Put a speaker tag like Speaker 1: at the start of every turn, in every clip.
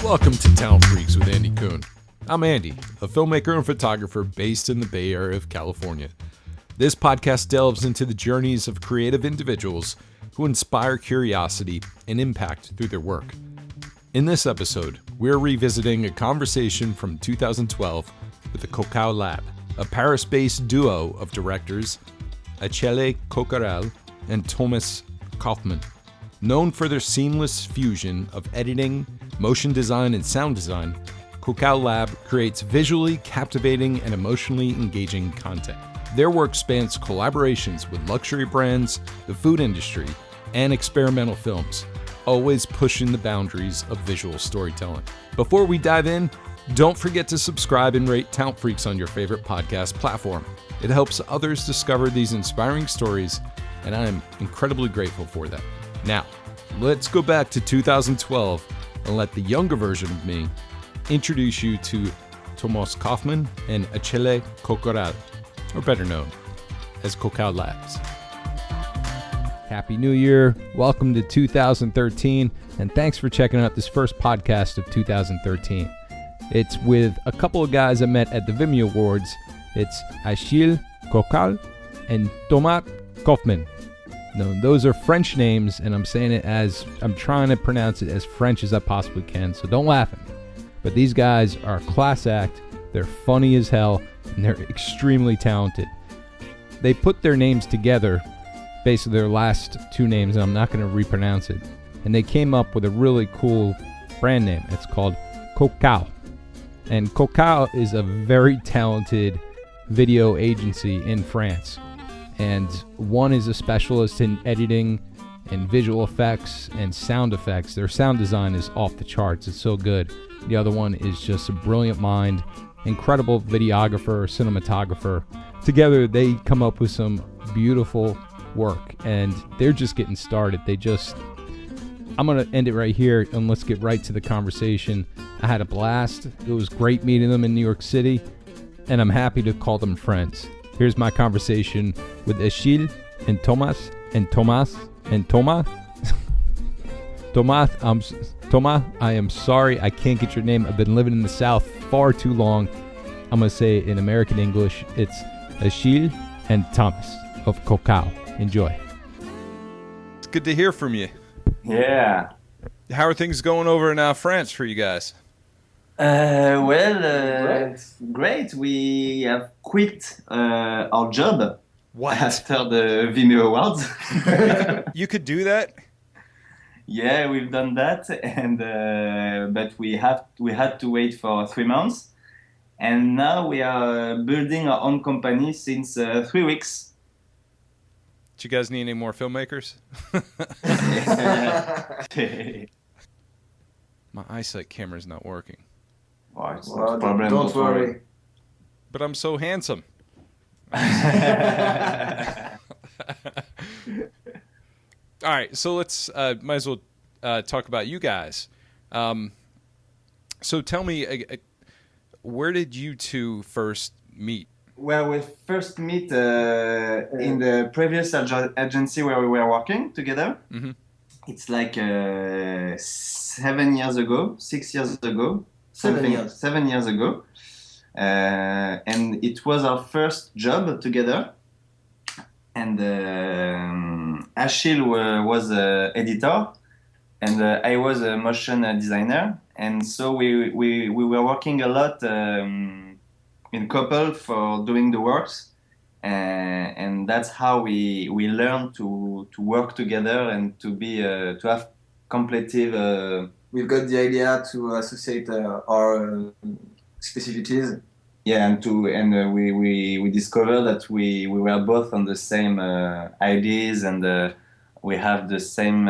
Speaker 1: Welcome to Talent Freaks with Andy Coon. I'm Andy, a filmmaker and photographer based in the Bay Area of California. This podcast delves into the journeys of creative individuals who inspire curiosity and impact through their work. In this episode, we're revisiting a conversation from 2012 with the Cokau Lab, a Paris-based duo of directors, Achille Coquerel and Thomas Kauffmann. Known for their seamless fusion of editing, motion design, and sound design, Cokau Lab creates visually captivating and emotionally engaging content. Their work spans collaborations with luxury brands, the food industry, and experimental films, always pushing the boundaries of visual storytelling. Before we dive in, don't forget to subscribe and rate Talent Freaks on your favorite podcast platform. It helps others discover these inspiring stories, and I am incredibly grateful for that. Now, let's go back to 2012 and let the younger version of me introduce you to Thomas Kauffmann and Achille Coquerel, or better known as Cokau Labs. Happy New Year, welcome to 2013, and thanks for checking out this first podcast of 2013. It's with a couple of guys I met at the Awwwards. It's Achille Coquerel and Thomas Kauffmann. No, those are French names, and I'm saying it as I'm trying to pronounce it as French as I possibly can, so don't laugh at me. But these guys are a class act, they're funny as hell, and they're extremely talented. They put their names together, basically their last two names, and I'm not going to repronounce it, and they came up with a really cool brand name. It's called Cokau. And Cokau is a very talented video agency in France. And one is a specialist in editing and visual effects and sound effects. Their sound design is off the charts. It's so good. The other one is just a brilliant mind, incredible videographer, cinematographer. Together, they come up with some beautiful work, and they're just getting started. I'm going to end it right here, and let's get right to the conversation. I had a blast. It was great meeting them in New York City, and I'm happy to call them friends. Here's my conversation with Achille and Thomas and Thomas and Thomas. Thomas, I am sorry I can't get your name. I've been living in the South far too long. I'm going to say it in American English. It's Achille and Thomas of Cokau. Enjoy. It's good to hear from you.
Speaker 2: Yeah.
Speaker 1: How are things going over in France for you guys?
Speaker 2: Great. We have quit our job.
Speaker 1: What?
Speaker 2: After the Vimeo Awards.
Speaker 1: You could do that?
Speaker 2: Yeah, we've done that, and but we had to wait for 3 months, and now we are building our own company since 3 weeks.
Speaker 1: Do you guys need any more filmmakers? My eyesight camera's not working.
Speaker 2: Oh, it's not a problem.
Speaker 3: Don't worry.
Speaker 1: But I'm so handsome. All right, so let's might as well talk about you guys. So tell me, where did you two first meet?
Speaker 2: Well, we first meet in the previous agency where we were working together.
Speaker 1: Mm-hmm.
Speaker 2: It's like 7 years ago, 6 years ago. 7 years ago. And it was our first job together. And Achille was an editor, and I was a motion designer. And so we were working a lot in couple for doing the works. And that's how we learned to work together and to have completive.
Speaker 3: We've got the idea to associate our specificities.
Speaker 2: Yeah, and we discovered that we were both on the same ideas, and we have the same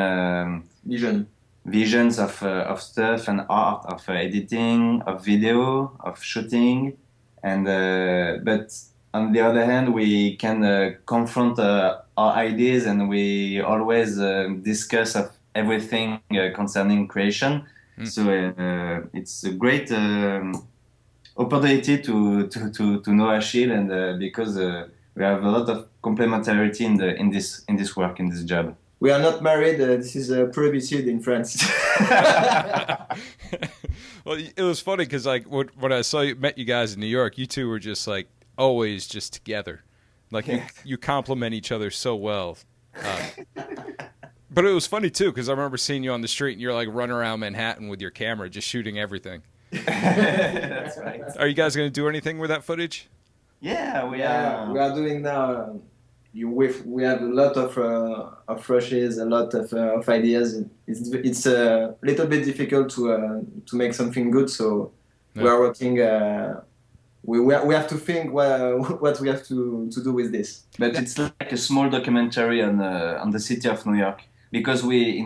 Speaker 2: visions of stuff and art, of editing, of video, of shooting, and but on the other hand, we can confront our ideas, and we always discuss of everything concerning creation. So it's a great opportunity to know Achille, and because we have a lot of complementarity in this work, in this job.
Speaker 3: we are not married. This is prohibited in France.
Speaker 1: Well, it was funny because like when I met you guys in New York, you two were just like always just together, like you complement each other so well. But it was funny too because I remember seeing you on the street and you're like running around Manhattan with your camera, just shooting everything.
Speaker 2: That's right.
Speaker 1: Are you guys going to do anything with that footage?
Speaker 2: Yeah,
Speaker 3: we are doing now. We have a lot of rushes, a lot of ideas. It's a little bit difficult to make something good. So we are working. We have to think what we have to do with this.
Speaker 2: But it's like a small documentary on the city of New York, because we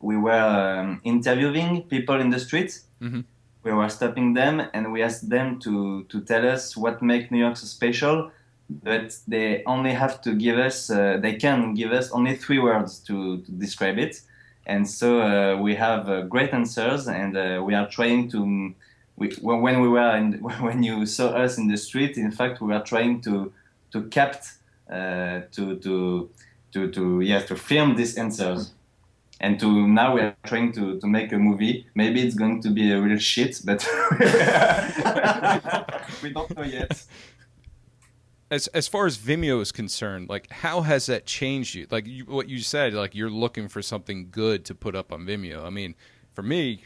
Speaker 2: were interviewing people in the streets.
Speaker 1: Mm-hmm.
Speaker 2: We were stopping them and we asked them to tell us what makes New York so special. But they only have to give us, they can give us only 3 words to describe it. And so we have great answers, and we are trying to, when you saw us in the street, in fact, we were trying to film these answers. And now we are trying to make a movie. Maybe it's going to be a real shit, but we don't know yet.
Speaker 1: As far as Vimeo is concerned, like how has that changed you? Like what you said, like you're looking for something good to put up on Vimeo. I mean, for me,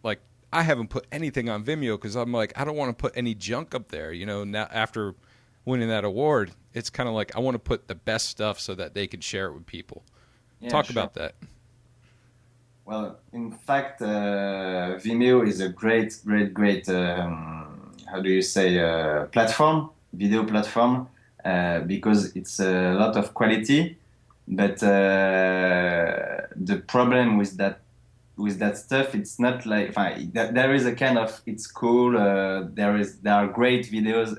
Speaker 1: like I haven't put anything on Vimeo because I'm like I don't want to put any junk up there. You know, now after winning that award, it's kind of like I want to put the best stuff so that they can share it with people.
Speaker 2: Yeah,
Speaker 1: Talk about that.
Speaker 2: Well, in fact, Vimeo is a great, how do you say, video platform, because it's a lot of quality. But the problem with that stuff, it's not like there is a kind of it's cool. There are great videos,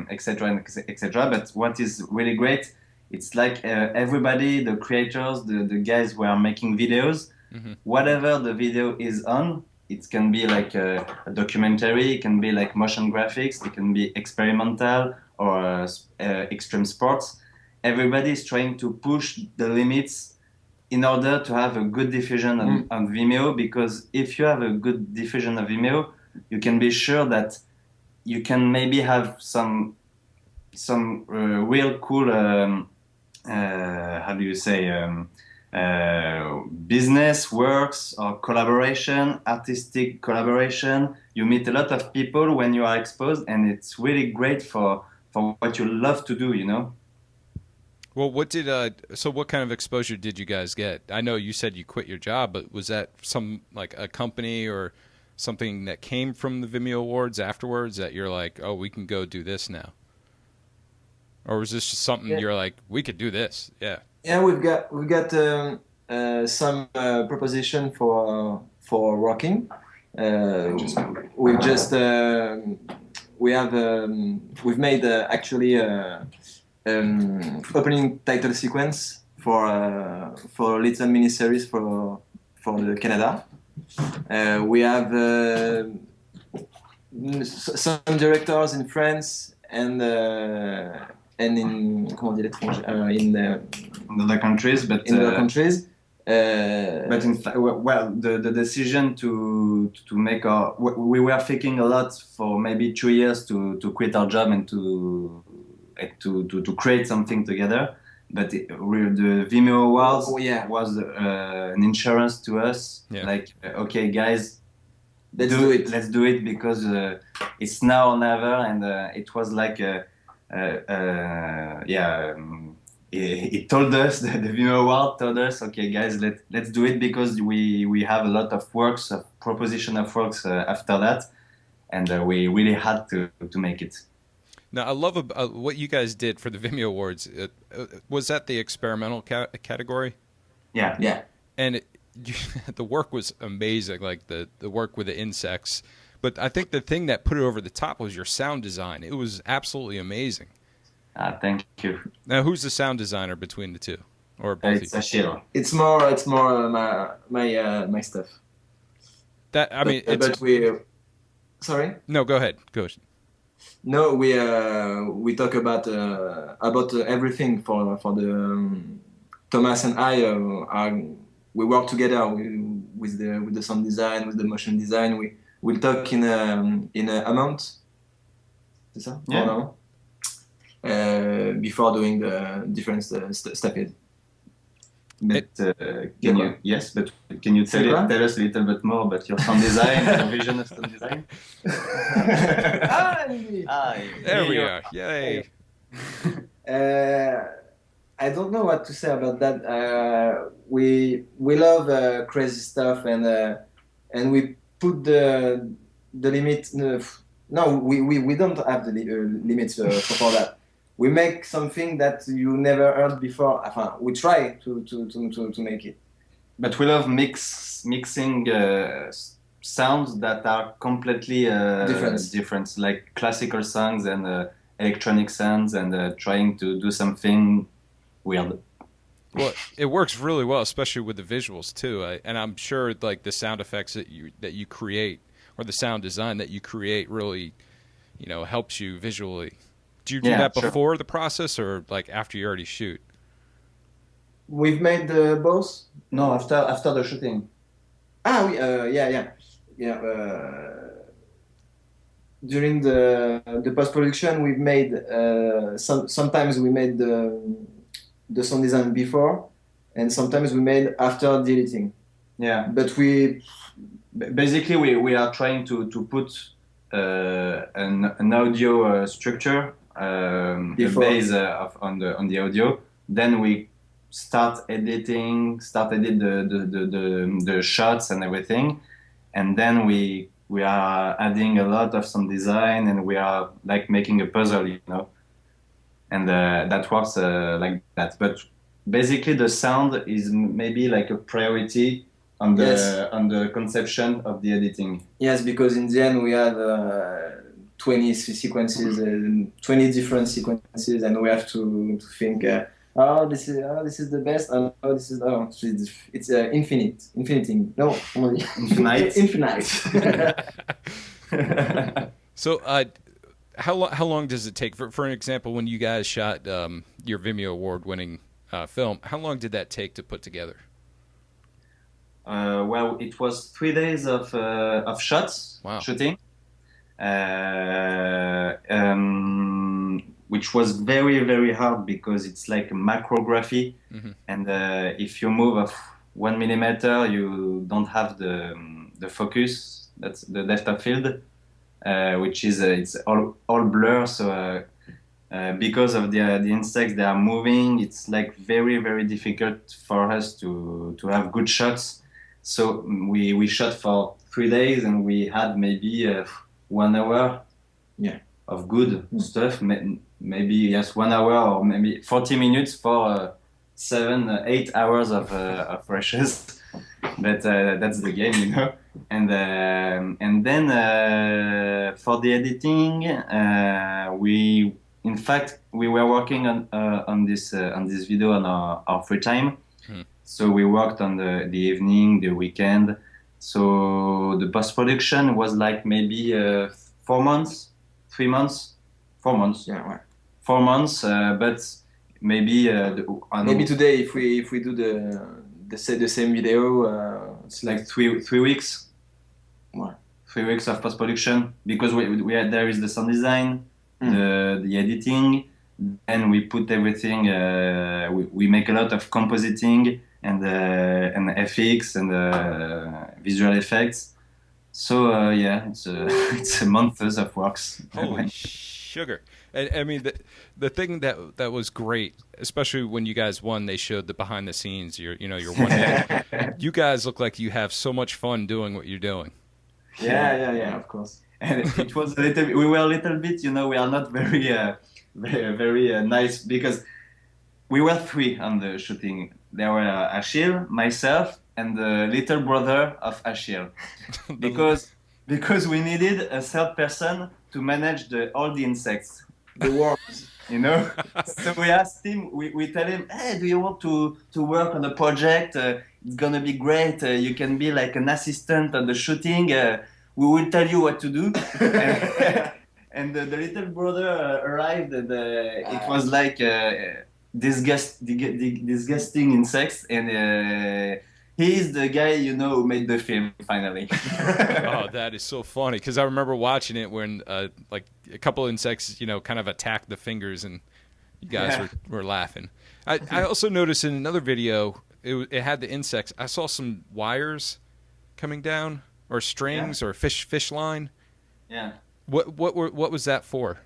Speaker 2: etc. etc. But what is really great, it's like everybody, the creators, the guys who are making videos. Mm-hmm. Whatever the video is on, it can be like a documentary, it can be like motion graphics, it can be experimental or extreme sports. Everybody is trying to push the limits in order to have a good diffusion on Vimeo, because if you have a good diffusion of Vimeo, you can be sure that you can maybe have some real cool, how do you say, business works or collaboration, artistic collaboration. You meet a lot of people when you are exposed, and it's really great for what you love to do, you know.
Speaker 1: Well, what kind of exposure did you guys get? I know you said you quit your job, but was that some like a company or something that came from the Vimeo Awards afterwards that you're like, oh, we can go do this now? Or was this just something you're like, we could do this? Yeah.
Speaker 3: Yeah, we've got some proposition for working. We've made actually opening title sequence for a little mini series for the Canada. We have some directors in France and in
Speaker 2: other countries, but
Speaker 3: in other countries.
Speaker 2: But in fact, well, the decision to make we were thinking a lot for maybe 2 years to quit our job and to create something together. But the Vimeo Awards was an insurance to us. Yeah. Like, okay, guys, let's do it because it's now or never. And it was like it told us, the Vimeo Award told us, okay, guys, let's do it, because we have a lot of works, a proposition of works after that, and we really had to make it.
Speaker 1: Now, I love what you guys did for the Vimeo Awards. Was that the experimental category?
Speaker 2: Yeah.
Speaker 3: Yeah.
Speaker 1: And the work was amazing, like the work with the insects. But I think the thing that put it over the top was your sound design. It was absolutely amazing.
Speaker 2: Thank you.
Speaker 1: Now, who's the sound designer between the two, or both?
Speaker 2: It's Achille.
Speaker 3: It's more my stuff.
Speaker 1: That I mean,
Speaker 3: but we. Sorry.
Speaker 1: No, go ahead. Go ahead.
Speaker 3: No, we talk about everything for the Thomas and I we work together with the sound design, with the motion design. We'll talk in a month. C'est ça?
Speaker 2: Yeah.
Speaker 3: Or no? Before doing the different steps.
Speaker 2: But can you tell us a little bit more about your sound design, your vision of sound design?
Speaker 1: There we are. Yay.
Speaker 3: I don't know what to say about that. We love crazy stuff, and we put the limit. No, we don't have the limits for that. We make something that you never heard before. Enfin, we try to make it.
Speaker 2: But we love mixing sounds that are completely different, like classical songs and electronic sounds, and trying to do something weird.
Speaker 1: Well, it works really well, especially with the visuals too. And I'm sure like the sound effects that you create, or the sound design that you create, really, helps you visually. Do you do that before the process, or like after you already shoot?
Speaker 3: We've made both.
Speaker 2: No, after the shooting.
Speaker 3: Yeah. During the post production, we've made sometimes we made the sound design before, and sometimes we made after the editing.
Speaker 2: Yeah.
Speaker 3: But we
Speaker 2: are trying to put an audio structure. Base on the audio. Then we start edit the shots and everything, and then we are adding a lot of some design, and we are like making a puzzle, and that works like that. But basically, the sound is maybe like a priority on the conception of the editing.
Speaker 3: Yes, because in the end we have 20 sequences, 20 different sequences, and we have to think. This is the best. It's infinite. No, infinite.
Speaker 1: So, how long does it take? For an example, when you guys shot your Vimeo award-winning film, how long did that take to put together?
Speaker 2: Well, it was 3 days of shots.
Speaker 1: Wow.
Speaker 2: Shooting. Which was very, very hard because it's like a macrography, and if you move of 1 millimeter, you don't have the focus. That's the depth of field, which is it's all blur. So because of the insects, they are moving. It's like very, very difficult for us to have good shots. So we shot for 3 days, and we had maybe 1 hour.
Speaker 3: Yeah.
Speaker 2: Of good stuff, maybe 1 hour or maybe 40 minutes for 7-8 hours of rushes, but that's the game, And then for the editing, we were working on this video on our free time. So we worked on the evening, the weekend. So the post production was like maybe 4 months. 3 months, 4 months.
Speaker 3: Yeah, right.
Speaker 2: 4 months, but maybe
Speaker 3: maybe today if we do the same video,
Speaker 2: it's like 3 weeks.
Speaker 3: Right.
Speaker 2: 3 weeks of post production, because there is the sound design, the editing, and we put everything. We make a lot of compositing and FX and visual effects. So it's a month of works.
Speaker 1: Holy sugar! And I mean, the thing that was great, especially when you guys won, they showed the behind the scenes. Your one day. You guys look like you have so much fun doing what you're doing.
Speaker 3: Yeah, of course.
Speaker 2: And it was we were a little bit, we are not very nice, because we were 3 on the shooting. There were Achille, myself, and the little brother of Achille, because we needed a third person to manage all the insects,
Speaker 3: the worms,
Speaker 2: So we asked him, we tell him, hey, do you want to work on a project? It's gonna be great. You can be like an assistant on the shooting. We will tell you what to do. And the little brother arrived, and it was like disgusting insects, and he is the guy, you know, who made the film finally.
Speaker 1: Oh, that is so funny because I remember watching it when like a couple insects, you know, kind of attacked the fingers, and you guys were laughing. I also noticed in another video it had the insects. I saw some wires coming down or strings or fish line.
Speaker 2: Yeah.
Speaker 1: What was that for?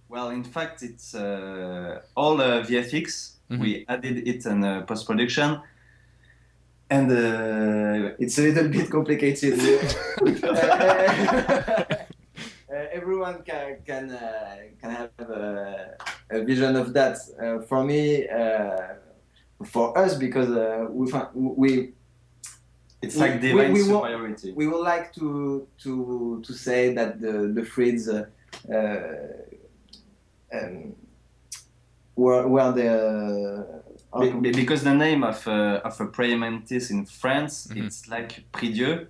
Speaker 2: Well, in fact, it's all VFX.
Speaker 1: Mm-hmm.
Speaker 2: We added it in post-production, and it's a little bit complicated. Everyone can have a vision of that. For me, for us, because it's like divine superiority. We would like to say that the threads were the because the name of a praying mantis in France, it's like prie-dieu,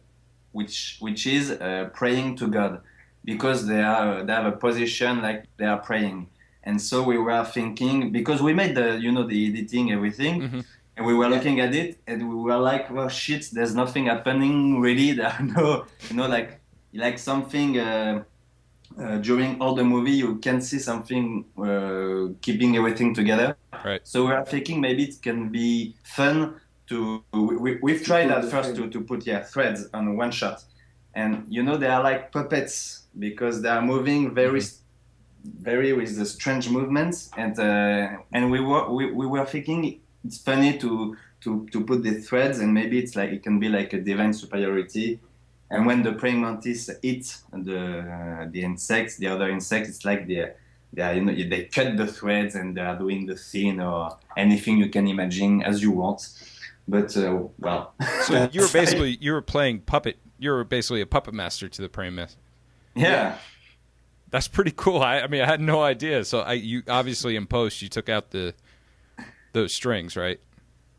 Speaker 2: which is praying to God, because they have a position like they are praying. And so we were thinking, because we made the editing, everything, and we were looking at it, and we were like, well, shit, there's nothing happening really. There are no, like something. During all the movie, you can see something keeping everything together.
Speaker 1: Right.
Speaker 2: So we are thinking maybe it can be fun to. We've tried at first to put threads on one shot, and they are like puppets because they are moving very with the strange movements, and we were thinking it's funny to put the threads, and maybe it can be like a divine superiority. And when the praying mantis eats the insects, the other insects, it's like they cut the threads and they are doing the scene or anything you can imagine as you want. But well.
Speaker 1: So you were playing puppet. You were basically a puppet master to the praying mantis.
Speaker 2: Yeah.
Speaker 1: That's pretty cool. I mean, I had no idea. So you obviously in post you took out those strings, right?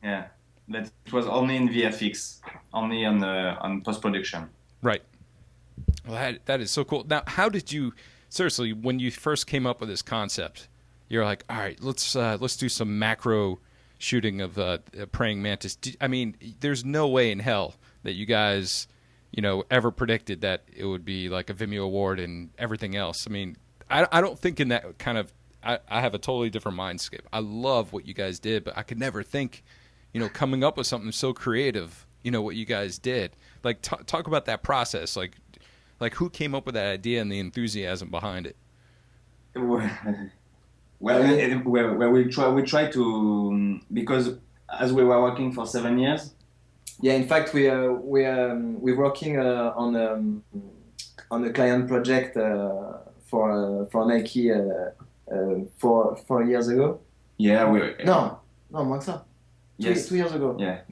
Speaker 2: Yeah. That it was only in VFX, only on post production.
Speaker 1: Right. Well, that is so cool. Now, how did you, seriously, when you first came up with this concept, you're like, all right, let's do some macro shooting of a praying mantis. I mean, there's no way in hell that you guys, ever predicted that it would be like a Vimeo award and everything else. I mean, I don't think in that kind of, I have a totally different mindscape. I love what you guys did, but I could never think, coming up with something so creative, what you guys did. Like, talk about that process. Like who came up with that idea and the enthusiasm behind it?
Speaker 2: Well, we try to, because as we were working for 7 years.
Speaker 3: Yeah, in fact, we're working on a client project for Nike 4 years ago.
Speaker 2: Yeah,
Speaker 3: no, more than that.
Speaker 2: Yes.
Speaker 3: 2 years ago.
Speaker 2: Yeah.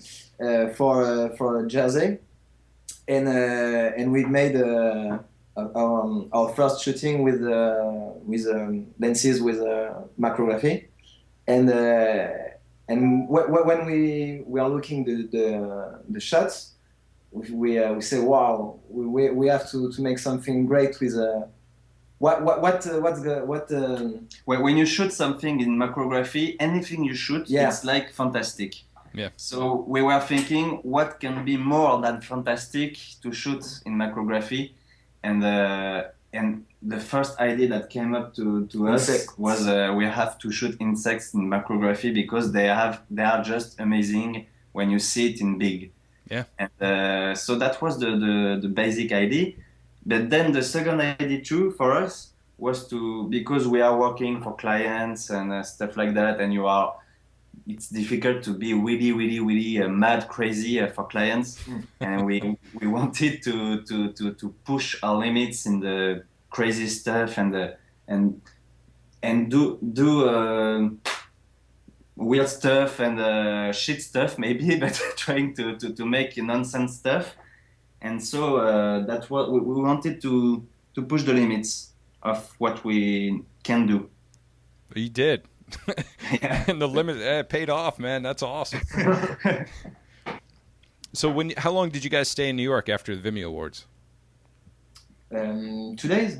Speaker 3: For Jersey, and we made our first shooting with lenses with macrography, and when we are looking the shots, we say, wow, we have to make something great with
Speaker 2: when you shoot something in macrography, anything you shoot, it's like fantastic.
Speaker 1: Yeah.
Speaker 2: So we were thinking, what can be more than fantastic to shoot in macrography, and the first idea that came up to us was we have to shoot insects in macrography because they are just amazing when you see it in big.
Speaker 1: Yeah.
Speaker 2: And so that was the basic idea. But then the second idea too for us was because we are working for clients and stuff like that, and it's difficult to be really mad crazy for clients, and we wanted to push our limits in the crazy stuff and do weird stuff and shit stuff maybe, but trying to make nonsense stuff. And so that's what we wanted to push the limits of what we can do.
Speaker 1: You did.
Speaker 2: Yeah.
Speaker 1: And the limit paid off, man. That's awesome. So how long did you guys stay in New York after the Vimeo Awards?
Speaker 3: 2 days.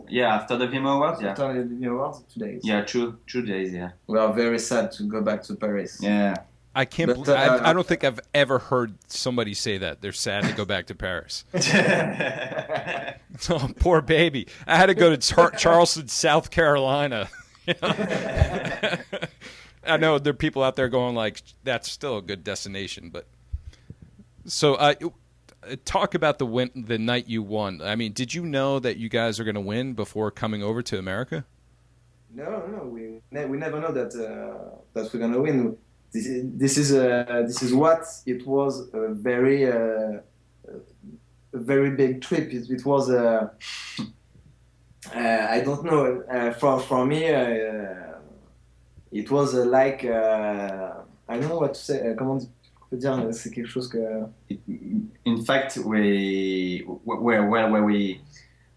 Speaker 2: Yeah, after the Vimeo Awards, yeah.
Speaker 3: After the Vimeo Awards, 2 days.
Speaker 2: Yeah, 2 days, yeah.
Speaker 3: We are very sad to go back to Paris.
Speaker 2: Yeah.
Speaker 1: I can't.
Speaker 3: But,
Speaker 1: I don't think I've ever heard somebody say that they're sad to go back to Paris. Oh, poor baby! I had to go to Charleston, South Carolina. I know there are people out there going like, "That's still a good destination," but so talk about the night you won. I mean, did you know that you guys are going to win before coming over to America?
Speaker 3: No, we never know that we're gonna win. This is what it was a very big trip. It was I don't know for me it was like I don't know what to say. Comment tu peux dire? C'est quelque chose que.
Speaker 2: In fact, we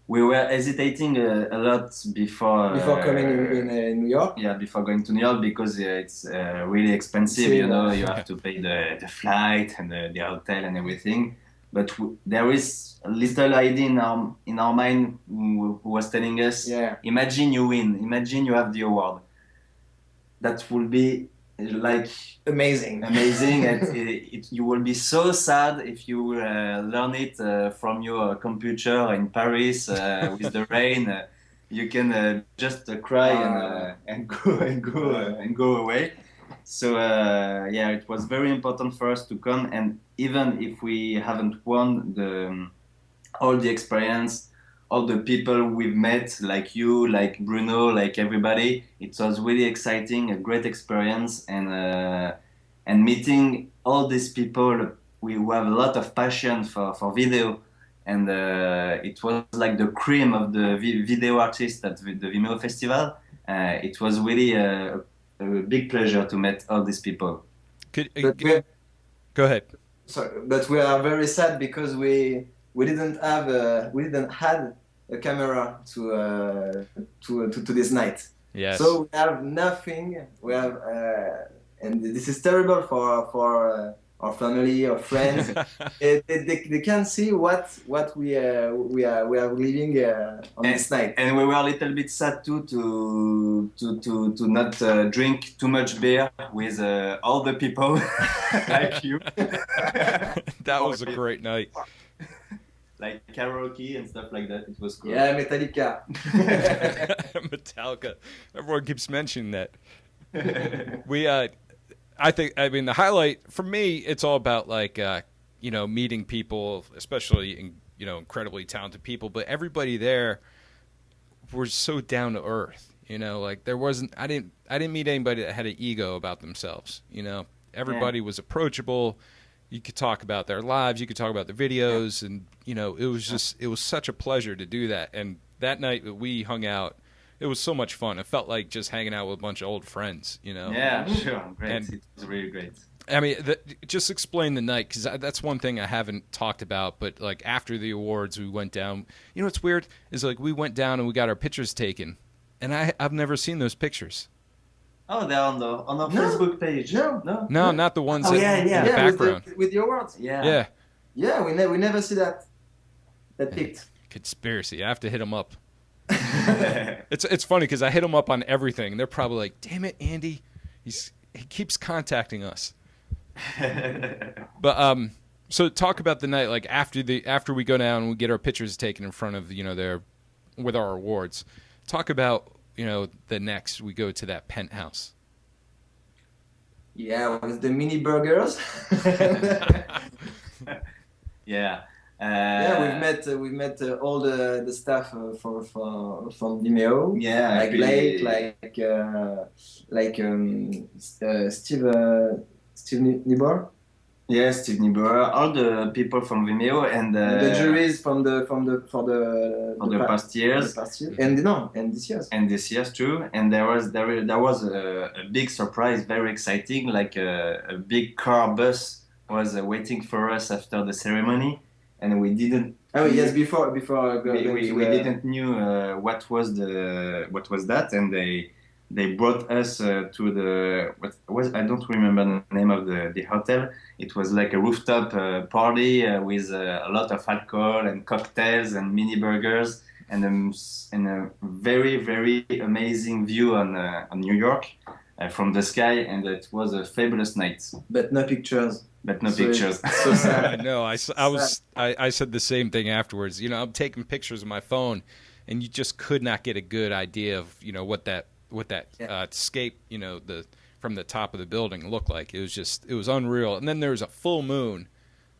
Speaker 2: were hesitating a lot before
Speaker 3: coming in New York.
Speaker 2: Yeah, before going to New York because it's really expensive. You know, you have to pay the flight and the hotel and everything. But there is a little idea in our mind who was telling us, imagine you win, imagine you have the award. That will be like
Speaker 3: amazing.
Speaker 2: And you will be so sad if you learn it from your computer in Paris with the rain. You can just cry and go away. So it was very important for us to come, and even if we haven't won all the experience, all the people we've met, like you, like Bruno, like everybody, it was really exciting, a great experience, and meeting all these people who have a lot of passion for video, and it was like the cream of the video artists at the Vimeo Festival. It was really a big pleasure to meet all these people.
Speaker 1: Go ahead.
Speaker 3: Sorry, but we are very sad because we didn't have a camera to this night.
Speaker 1: Yes.
Speaker 3: So we have nothing. We have and this is terrible for our family or friends. They can't see what we are living on this night.
Speaker 2: And we were a little bit sad too to not drink too much beer with all the people like you.
Speaker 1: That was a great night.
Speaker 2: Like karaoke and stuff like that. It was cool.
Speaker 3: Yeah, Metallica.
Speaker 1: Metallica. Everyone keeps mentioning that. I mean, the highlight for me, it's all about like, meeting people, especially, incredibly talented people, but everybody there was so down to earth, like there wasn't, I didn't meet anybody that had an ego about themselves. Everybody was approachable. You could talk about their lives, you could talk about their videos, and, it was such a pleasure to do that. And that night that we hung out, it was so much fun. It felt like just hanging out with a bunch of old friends,
Speaker 2: Yeah, sure. Great. And it was really great.
Speaker 1: I mean, just explain the night, because that's one thing I haven't talked about. But like after the awards, we went down. What's weird is like we went down and we got our pictures taken, and I've never seen those pictures.
Speaker 2: Oh, they're on the Facebook page.
Speaker 3: No,
Speaker 1: not the ones in the background
Speaker 3: with the awards.
Speaker 2: Yeah.
Speaker 3: We never see that picked.
Speaker 1: Conspiracy. I have to hit them up. It's funny because I hit him up on everything. They're probably like, "Damn it, Andy, he keeps contacting us." But so talk about the night, like after we go down and we get our pictures taken in front of with our awards. Talk about the next we go to that penthouse.
Speaker 3: Yeah, with the mini burgers.
Speaker 2: Yeah.
Speaker 3: We've met all the staff from Vimeo.
Speaker 2: Yeah,
Speaker 3: like Blake, Steve Nibor.
Speaker 2: Yeah, Steve Nibor, all the people from Vimeo and
Speaker 3: the juries for the
Speaker 2: past years.
Speaker 3: And this year.
Speaker 2: And this year too. And there was a big surprise, very exciting. Like a big car bus was waiting for us after the ceremony. And we didn't.
Speaker 3: Oh yes, before we
Speaker 2: didn't knew what was that, and they brought us to I don't remember the name of the hotel. It was like a rooftop party with a lot of alcohol and cocktails and mini burgers. and a very, very amazing view on New York from the sky, and it was a fabulous night.
Speaker 3: But no pictures.
Speaker 2: But no pictures.
Speaker 3: So sad.
Speaker 1: I know. I said the same thing afterwards. You know, I'm taking pictures of my phone, and you just could not get a good idea of, you know, what that escape, you know, from the top of the building looked like. It was unreal. And then there was a full moon.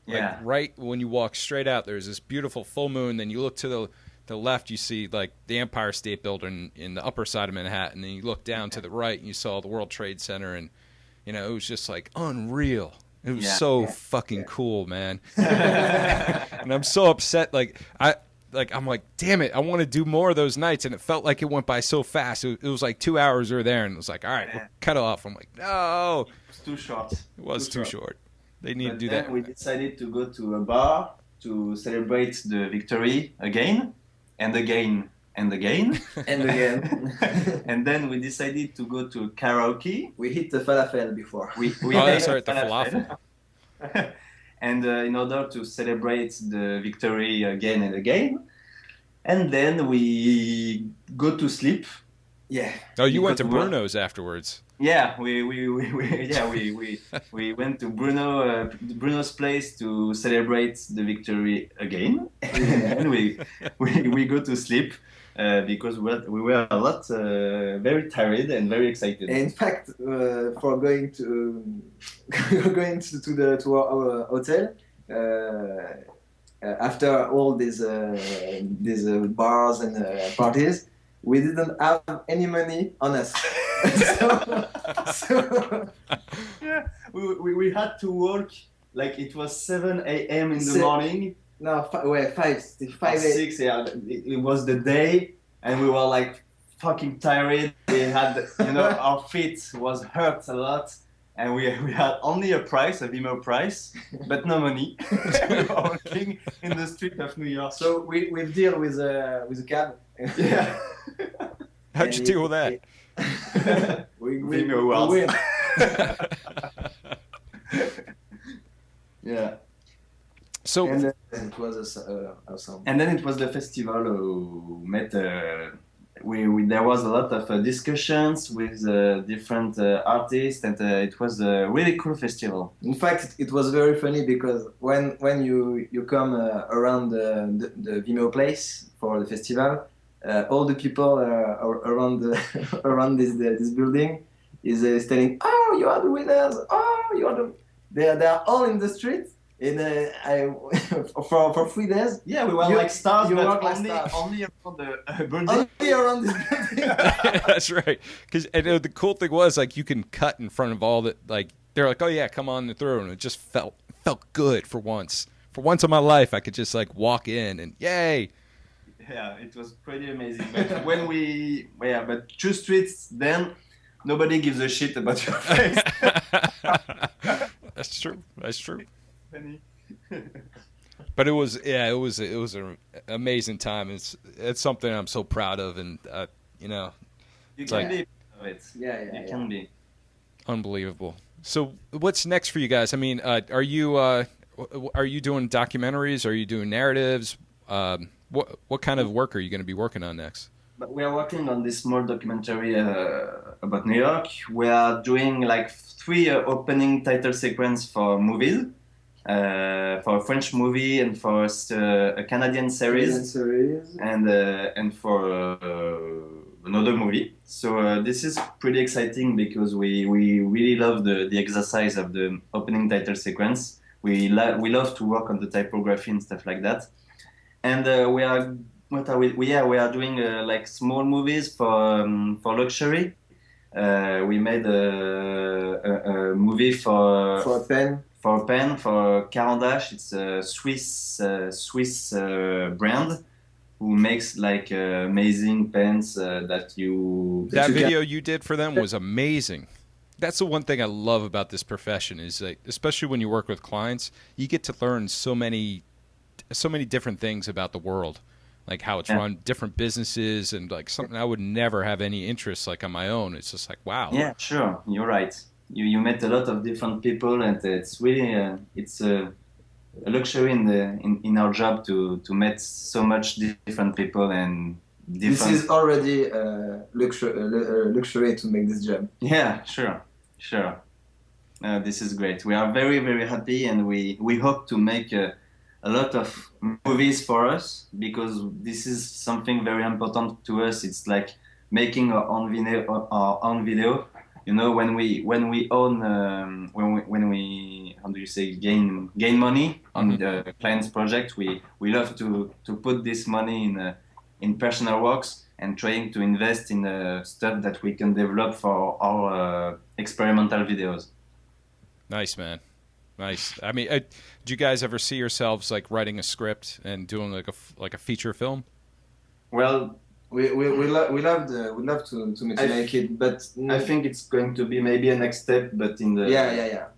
Speaker 1: Like right when you walk straight out, there's this beautiful full moon. Then you look to the left, you see like the Empire State Building in the upper side of Manhattan. And then you look down to the right, and you saw the World Trade Center. And, you know, it was just like unreal. It was so fucking cool, man. And I'm so upset. I'm like, damn it, I want to do more of those nights. And it felt like it went by so fast. It was like 2 hours we were there, and it was like, all right, we'll cut off. I'm like, no.
Speaker 2: It's too short.
Speaker 1: It was too short. They need to do
Speaker 2: then
Speaker 1: that.
Speaker 2: We decided to go to a bar to celebrate the victory again and again and again
Speaker 3: And again.
Speaker 2: and then we decided to go to karaoke.
Speaker 3: We hit the falafel before.
Speaker 2: We
Speaker 1: That's
Speaker 2: ate
Speaker 1: right, the falafel.
Speaker 2: and in order to celebrate the victory again and again, and then we go to sleep.
Speaker 3: Yeah.
Speaker 1: Oh, you went to
Speaker 2: Because
Speaker 1: Bruno's afterwards.
Speaker 2: Yeah, we went to Bruno's place to celebrate the victory again, and we go to sleep because we were a lot very tired and very excited.
Speaker 3: In fact, for going to our hotel, after all these bars and parties, we didn't have any money on us. so
Speaker 2: Yeah, we had to work like it was 7 a.m. in the morning.
Speaker 3: No, 5
Speaker 2: 6. Yeah, it was the day, and we were like fucking tired. We had, you know, our feet was hurt a lot, and we had only a Vimo price, but no money. We were walking in the street of New York.
Speaker 3: So we deal with a cab.
Speaker 2: Yeah.
Speaker 1: How'd you deal with that?
Speaker 3: we
Speaker 2: Vimo Awards.
Speaker 3: win.
Speaker 2: Yeah.
Speaker 1: So
Speaker 3: And it was awesome.
Speaker 2: And then it was the festival who met. There was a lot of discussions with different artists, and it was a really cool festival.
Speaker 3: In fact, it was very funny because when you come around the Vimeo place for the festival, all the people around around this building is telling, "Oh, you are the winners! Oh, you are the." They are all in the street. And for 3 days,
Speaker 2: Yeah, we were like stars,
Speaker 3: you
Speaker 2: but
Speaker 3: work like
Speaker 2: only
Speaker 3: stars.
Speaker 2: only around the building.
Speaker 3: Only around this building.
Speaker 1: that's right. Because the cool thing was like you can cut in front of all the like. They're like, oh yeah, come on through, and it just felt good for once. For once in my life, I could just like walk in and yay.
Speaker 2: Yeah, it was pretty amazing. But when but 2 streets, then nobody gives a shit about your face.
Speaker 1: That's true. That's true. But it was an amazing time. It's something I'm so proud of, and you know,
Speaker 2: You
Speaker 1: It's
Speaker 2: can
Speaker 1: like-
Speaker 2: be proud of it.
Speaker 3: Yeah.
Speaker 2: You can be.
Speaker 1: unbelievable. So what's next for you guys? I mean, are you doing documentaries? Are you doing narratives? What kind of work are you going to be working on next?
Speaker 2: But we are working on this small documentary about New York. We are doing like 3 opening title sequence for movies, for a French movie and for a Canadian series, and for another movie. So this is pretty exciting because we really love the exercise of the opening title sequence. We love to work on the typography and stuff like that. And we are doing like small movies for luxury. We made a movie for
Speaker 3: pen.
Speaker 2: For Carandache. It's a Swiss brand who makes like amazing pens that you.
Speaker 1: That video you did for them was amazing. That's the one thing I love about this profession is like, especially when you work with clients, you get to learn so many different things about the world, like how it's run, different businesses, and like something I would never have any interest like on my own. It's just like, wow.
Speaker 2: Yeah, sure, you're right. You met a lot of different people, and it's really a luxury in our job to meet so much different people and different.
Speaker 3: This is already luxury to make this job.
Speaker 2: Yeah, sure. This is great. We are very, very happy, and we hope to make a lot of movies for us, because this is something very important to us. It's like making our own video. You know, when we own when we how do you say gain money on the client's project, we love to put this money in personal works and trying to invest in stuff that we can develop for our experimental videos.
Speaker 1: Nice, man. Nice. I mean, do you guys ever see yourselves like writing a script and doing like a feature film?
Speaker 3: Well, we love to make it, but
Speaker 2: I think it's going to be maybe a next step, but in the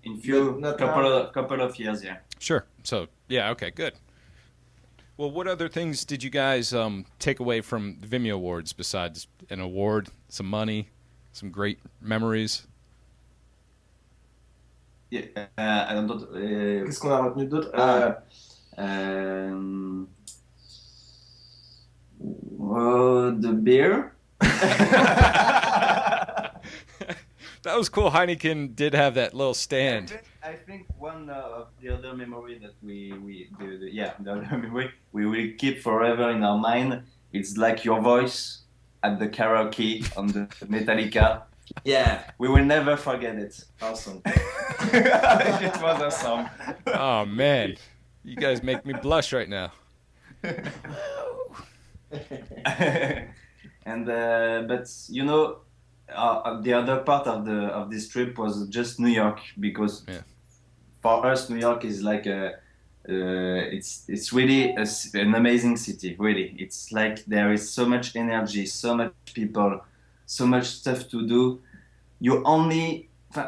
Speaker 2: in few couple of years, yeah.
Speaker 1: Sure. So yeah, okay, good. Well, what other things did you guys take away from the Vimeo Awards besides an award, some money, some great memories?
Speaker 2: Yeah,
Speaker 3: qu'est-ce qu'on a retenu d'autre?
Speaker 2: The beer.
Speaker 1: That was cool. Heineken did have that little stand.
Speaker 2: I think one of the other memory that the other memory we will keep forever in our mind. It's like your voice at the karaoke on the Metallica.
Speaker 3: Yeah,
Speaker 2: we will never forget it.
Speaker 3: Awesome.
Speaker 2: It was awesome.
Speaker 1: Oh man, you guys make me blush right now.
Speaker 2: And but you know, the other part of this trip was just New York, because for us New York is like it's really an amazing city. Really, it's like there is so much energy, so much people, so much stuff to do.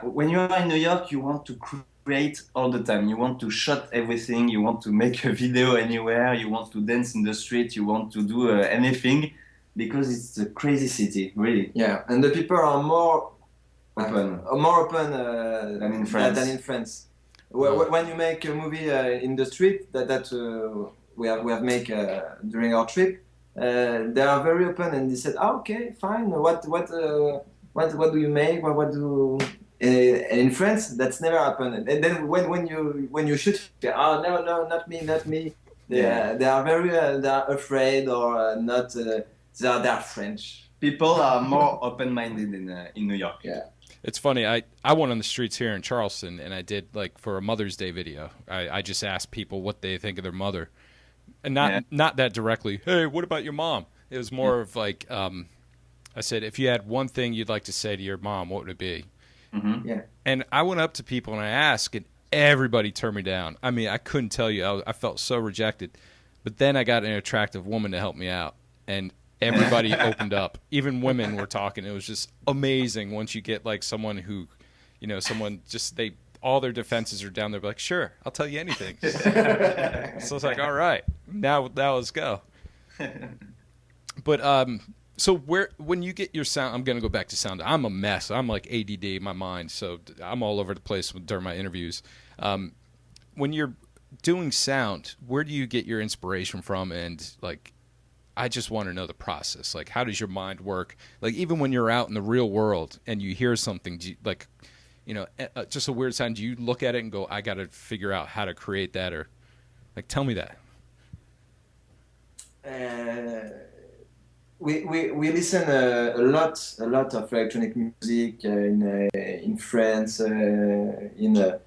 Speaker 2: When you are in New York, you want to create all the time. You want to shot everything. You want to make a video anywhere. You want to dance in the street. You want to do anything, because it's a crazy city, really.
Speaker 3: Yeah, and the people are more open
Speaker 2: than in France.
Speaker 3: When you make a movie in the street that we have made during our trip, they are very open, and they said, okay, fine. What do you make? What do and in France that's never happened. And then when you shoot, no, not me. They are very they are afraid or not. They are French.
Speaker 2: People are more open-minded in New York.
Speaker 3: Yeah.
Speaker 1: It's funny. I went on the streets here in Charleston, and I did like for a Mother's Day video. I just asked people what they think of their mother, and not that directly. Hey, what about your mom? It was more of like, I said, if you had one thing you'd like to say to your mom, what would it be?
Speaker 2: Mm-hmm.
Speaker 3: Yeah.
Speaker 1: And I went up to people and I asked, and everybody turned me down. I mean, I couldn't tell you. I felt so rejected. But then I got an attractive woman to help me out, and everybody opened up. Even women were talking. It was just amazing once you get like someone who, someone just all their defenses are down there. Like, sure, I'll tell you anything. So it's like, all right, now let's go. But so when you get your sound, I'm gonna go back to sound. I'm a mess. I'm like ADD in my mind, so I'm all over the place during my interviews. When you're doing sound, where do you get your inspiration from? And like, I just want to know the process. Like, how does your mind work? Like, even when you're out in the real world and you hear something, just a weird sound, do you look at it and go, I got to figure out how to create that? Or, like, tell me that.
Speaker 3: We listen a lot of electronic music in France, in the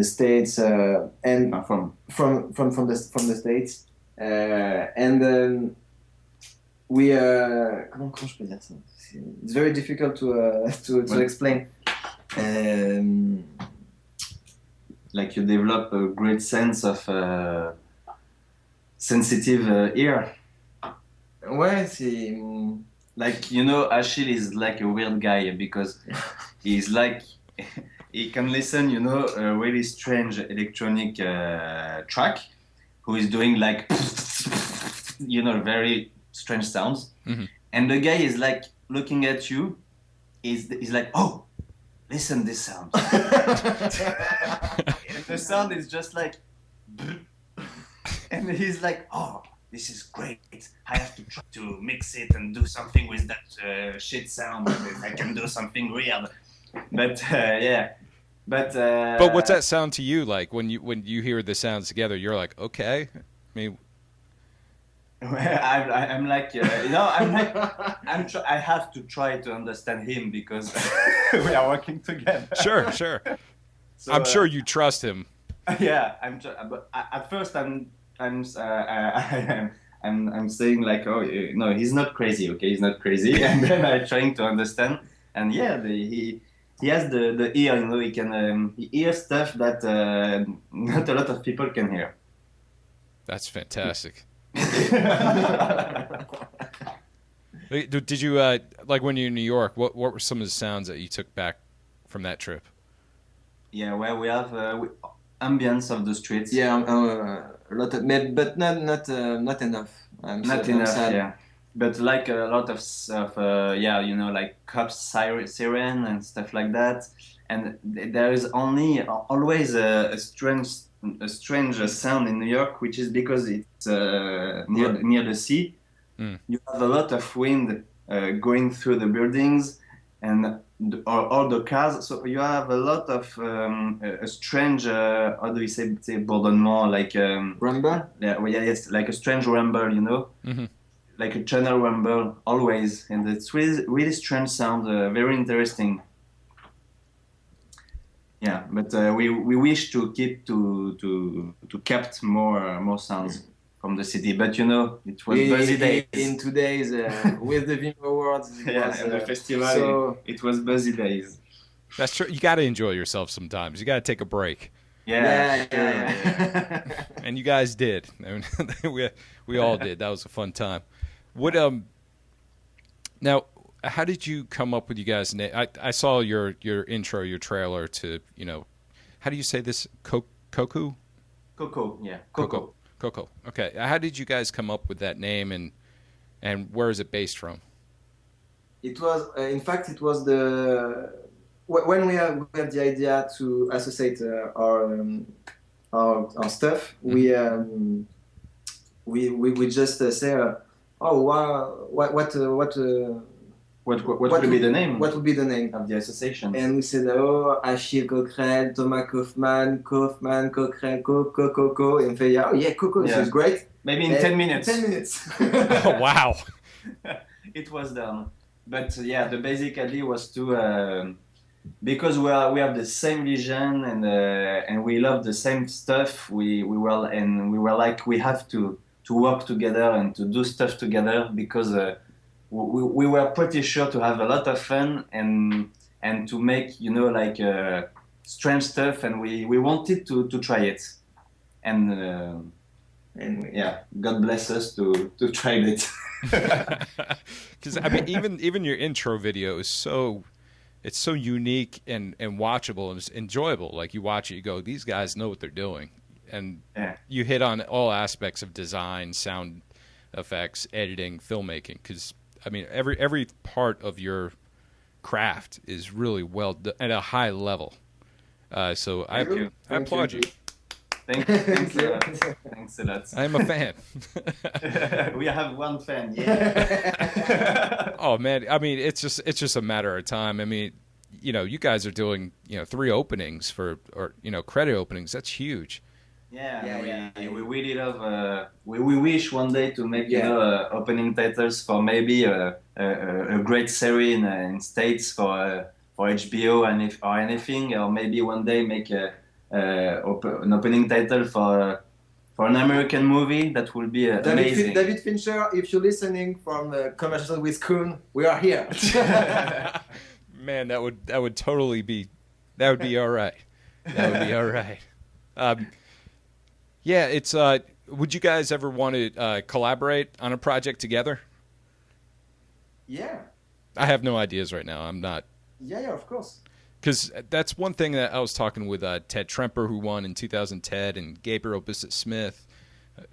Speaker 3: States, and from the States. And we comment je peux dire ça? It's very difficult to explain.
Speaker 2: Like you develop a great sense of sensitive ear.
Speaker 3: Ouais, c'est
Speaker 2: like, Achille is like a weird guy because he's like he can listen, a really strange electronic track who is doing like very strange sounds, and the guy is like looking at you. He's like, oh, listen this sound. the sound is just like, and he's like, oh, this is great. I have to try to mix it and do something with that shit sound. I can do something weird. But yeah, but
Speaker 1: what's that sound to you like when you hear the sounds together? You're like, okay, I mean,
Speaker 2: I'm like, I'm like, I have to try to understand him because we are working together.
Speaker 1: Sure.
Speaker 2: So,
Speaker 1: I'm sure you trust him.
Speaker 2: Yeah, but at first I'm saying like, oh no, he's not crazy. Okay, he's not crazy, and then I'm trying to understand. And yeah, he has the ear. He can he hears stuff that not a lot of people can hear.
Speaker 1: That's fantastic. Did you like when you're in New York? What were some of the sounds that you took back from that trip?
Speaker 2: Yeah, well, we have ambience of the streets.
Speaker 3: Yeah, a lot of, but not enough.
Speaker 2: Not enough. Yeah, but like a lot of like cops siren and stuff like that. And there is always a strange sound in New York, which is because it's near the sea. You have a lot of wind going through the buildings and all the cars. So you have a lot of a strange, how do we say bourdonnement, like
Speaker 3: rumble?
Speaker 2: Yeah, yes, like a strange rumble,
Speaker 1: Mm-hmm.
Speaker 2: like a channel rumble always, and it's really strange sound, very interesting. Yeah, but we wish to keep to kept more sounds from the city, but it was busy days.
Speaker 3: In 2 days with the Vim Awards.
Speaker 2: And the festival.
Speaker 3: So
Speaker 2: it was busy days.
Speaker 1: That's true. You got to enjoy yourself sometimes. You got to take a break.
Speaker 2: Yeah.
Speaker 1: And you guys did. I mean, we all did. That was a fun time. What now? How did you come up with you guys' name? I saw your intro, your trailer to how do you say this? Cokau?
Speaker 2: Cokau, yeah.
Speaker 1: Cokau. Okay. How did you guys come up with that name, and where is it based from?
Speaker 3: It was, in fact, it was when we had the idea to associate our stuff.
Speaker 1: Mm-hmm.
Speaker 3: We just say, oh wow, what
Speaker 2: would be the name?
Speaker 3: What would be the name
Speaker 2: of the association?
Speaker 3: And we said, oh, Achille, Coquerel, Thomas, Kauffmann, Coquerel, Coco. And we say, oh yeah, Coco, this is great.
Speaker 2: Maybe in 10 minutes.
Speaker 3: 10 minutes.
Speaker 1: Oh, wow.
Speaker 2: It was done. But yeah, the basic idea was to, because we have the same vision and we love the same stuff. We were like, we have to work together and to do stuff together because we were pretty sure to have a lot of fun and to make strange stuff, and we wanted to try it, and God bless us to try it.
Speaker 1: Because I mean, even your intro video is so unique and watchable and it's enjoyable. Like you watch it, you go, these guys know what they're doing, and you hit on all aspects of design, sound effects, editing, filmmaking. Because I mean, every part of your craft is really well done at a high level. So I applaud you.
Speaker 2: Thanks a lot.
Speaker 1: I'm a fan.
Speaker 2: We have one fan. Yeah.
Speaker 1: Oh man, I mean, it's just a matter of time. I mean, you guys are doing 3 openings or credit openings. That's huge.
Speaker 2: Yeah. We really love. We wish one day to make opening titles for maybe a great series in States for HBO or anything, or maybe one day make an opening title for an American movie. That will be amazing.
Speaker 3: David Fincher, if you're listening from Commercial with Coon, we are here.
Speaker 1: Man, that would totally be. That would be all right. That would be all right. Yeah, it's. Would you guys ever want to collaborate on a project together?
Speaker 3: Yeah.
Speaker 1: I have no ideas right now. I'm not.
Speaker 3: Yeah, of course.
Speaker 1: Because that's one thing that I was talking with Ted Tremper, who won in 2010, and Gabriel Bissett-Smith,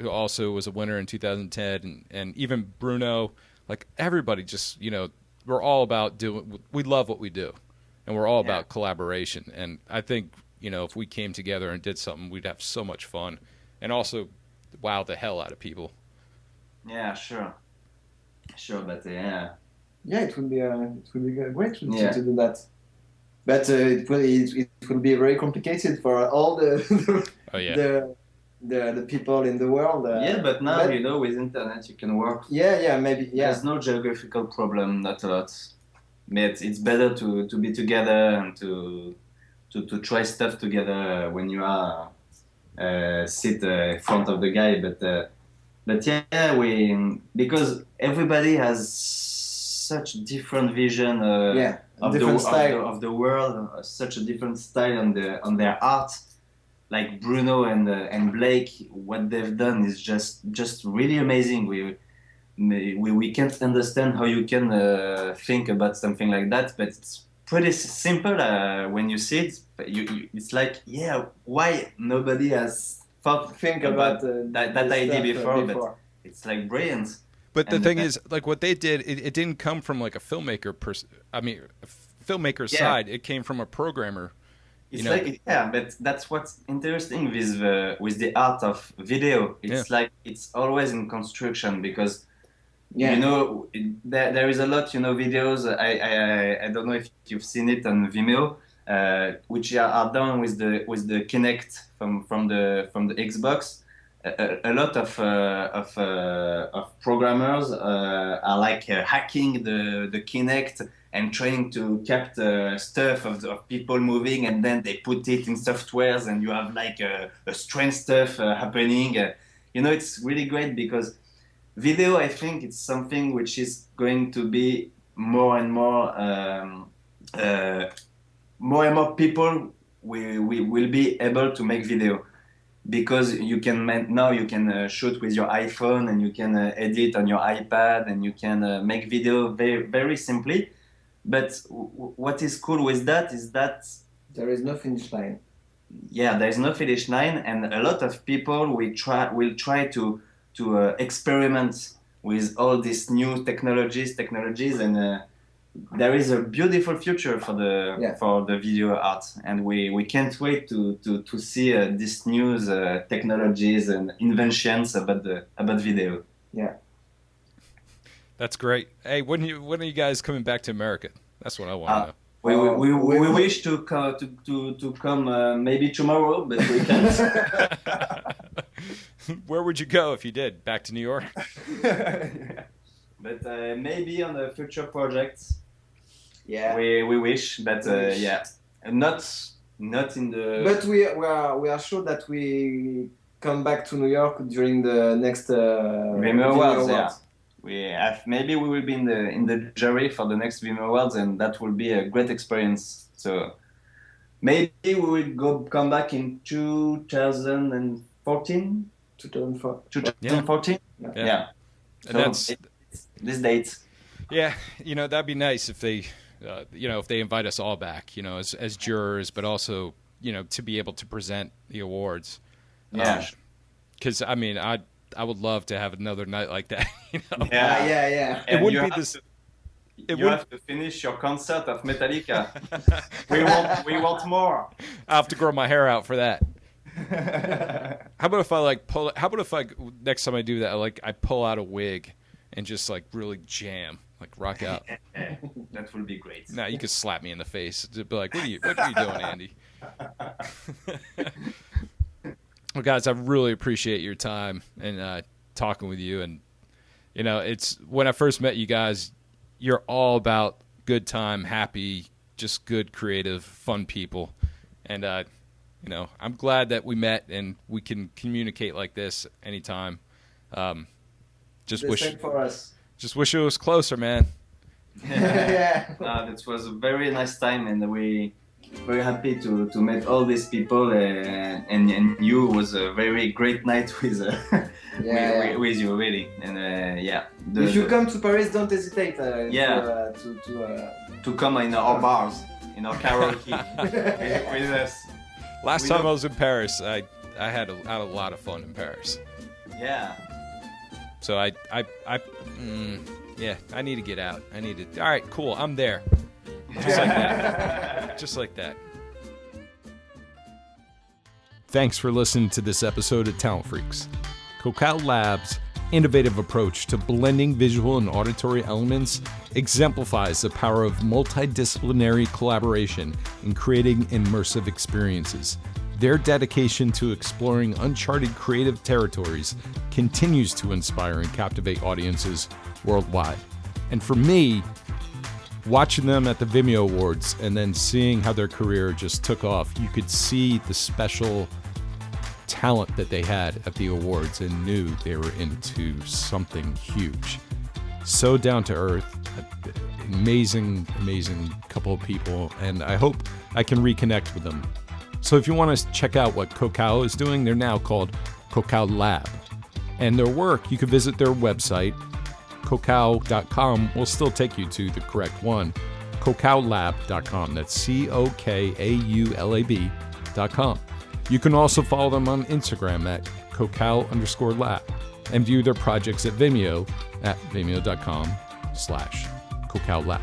Speaker 1: who also was a winner in 2010, and even Bruno. Like everybody, just we're all about we love what we do, and we're all about collaboration. And I think you know, if we came together and did something, we'd have so much fun, and also wow the hell out of people.
Speaker 2: Yeah, sure, but yeah.
Speaker 3: Yeah, it would be great to do that. But it will be very complicated for all the
Speaker 1: Oh yeah.
Speaker 3: the people in the world.
Speaker 2: Yeah, but now you know, with internet you can work.
Speaker 3: Yeah, maybe. Yeah.
Speaker 2: There's no geographical problem, not a lot. But it's better to be together and to try stuff together when you are sit in front of the guy. But yeah, because everybody has such different vision of the world, such a different style on their art. Like Bruno and Blake, what they've done is just really amazing. We can't understand how you can think about something like that, but it's pretty simple when you see it. It's like, yeah, why nobody has think about that idea before, but it's like brilliant.
Speaker 1: But the thing is, like what they did, it didn't come from like a filmmaker filmmaker's side. It came from a programmer.
Speaker 2: It's like, yeah, but that's what's interesting with the art of video. It's like it's always in construction because you know there is a lot, you know, videos. I don't know if you've seen it on Vimeo, which are done with the Kinect from the Xbox. A lot of programmers are like hacking the Kinect and trying to capture stuff of people moving, and then they put it in softwares, and you have like a strange stuff happening. You know, it's really great because video, I think, it's something which is going to be more and more people will be able to make video. Because you can shoot with your iPhone, and you can edit on your iPad, and you can make video very, very simply. But what is cool with that is that
Speaker 3: there is no finish line.
Speaker 2: Yeah, there is no finish line, and a lot of people will try to experiment with all these new technologies, and there is a beautiful future for the video art, and we can't wait to see these new technologies and inventions about video.
Speaker 3: Yeah,
Speaker 1: that's great. Hey, when are you guys coming back to America? That's what I want to
Speaker 2: know. We wish to come maybe tomorrow, but we can't.
Speaker 1: Where would you go if you did? Back to New York?
Speaker 2: But maybe on the future projects.
Speaker 3: Yeah,
Speaker 2: we wish, but yeah, not in the.
Speaker 3: But we are sure that we come back to New York during the next
Speaker 2: Vimeo Awards. Yeah, maybe we will be in the jury for the next Vimeo Awards, and that will be a great experience. So maybe we will come back in 2014. 2014. Yeah.
Speaker 1: And that's
Speaker 2: this date.
Speaker 1: Yeah, you know, that'd be nice if they. If they invite us all back, you know, as jurors, but also, you know, to be able to present the awards.
Speaker 2: Yeah.
Speaker 1: Because I mean, I would love to have another night like that. You know?
Speaker 3: Yeah.
Speaker 1: It wouldn't be this.
Speaker 2: You have to finish your concert of Metallica. we want more.
Speaker 1: I have to grow my hair out for that. How about if I next time I do that, I pull out a wig and just like really jam. Like rock out.
Speaker 2: That would be great.
Speaker 1: Now you could slap me in the face. It'd be like, what are you doing, Andy? Well, guys, I really appreciate your time and talking with you. And you know, it's when I first met you guys, you're all about good time, happy, just good, creative, fun people. And you know, I'm glad that we met and we can communicate like this anytime. Just
Speaker 3: the
Speaker 1: wish
Speaker 3: same for us.
Speaker 1: Just wish it was closer, man.
Speaker 2: That was a very nice time, and we very happy to meet all these people. And you was a very great night with with you, really. And
Speaker 3: if you come to Paris, don't hesitate.
Speaker 2: To come in our bars, in our karaoke with us.
Speaker 1: Last time I was in Paris, I had a lot of fun in Paris.
Speaker 2: Yeah.
Speaker 1: So I need to get out. All right, cool. I'm there. Just like that. Just like that. Thanks for listening to this episode of Talent Freaks. Cokau Lab's innovative approach to blending visual and auditory elements exemplifies the power of multidisciplinary collaboration in creating immersive experiences. Their dedication to exploring uncharted creative territories continues to inspire and captivate audiences worldwide. And for me, watching them at the Vimeo Awwwards and then seeing how their career just took off, you could see the special talent that they had at the awards and knew they were into something huge. So down to earth, amazing couple of people, and I hope I can reconnect with them. So if you want to check out what Cokau is doing, they're now called Cokau Lab. And their work, you can visit their website, Cokau.com will still take you to the correct one, CokauLab.com. That's COKAULAB.com. You can also follow them on Instagram at Cokau_lab and view their projects at Vimeo at vimeo.com/CokauLab.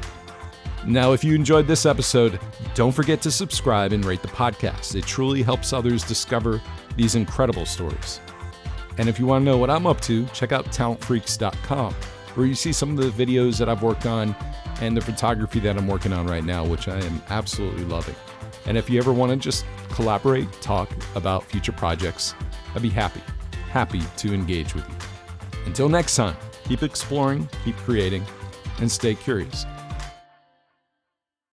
Speaker 1: Now, if you enjoyed this episode, don't forget to subscribe and rate the podcast. It truly helps others discover these incredible stories. And if you want to know what I'm up to, check out talentfreaks.com, where you see some of the videos that I've worked on and the photography that I'm working on right now, which I am absolutely loving. And if you ever want to just collaborate, talk about future projects, I'd be happy to engage with you. Until next time, keep exploring, keep creating, and stay curious.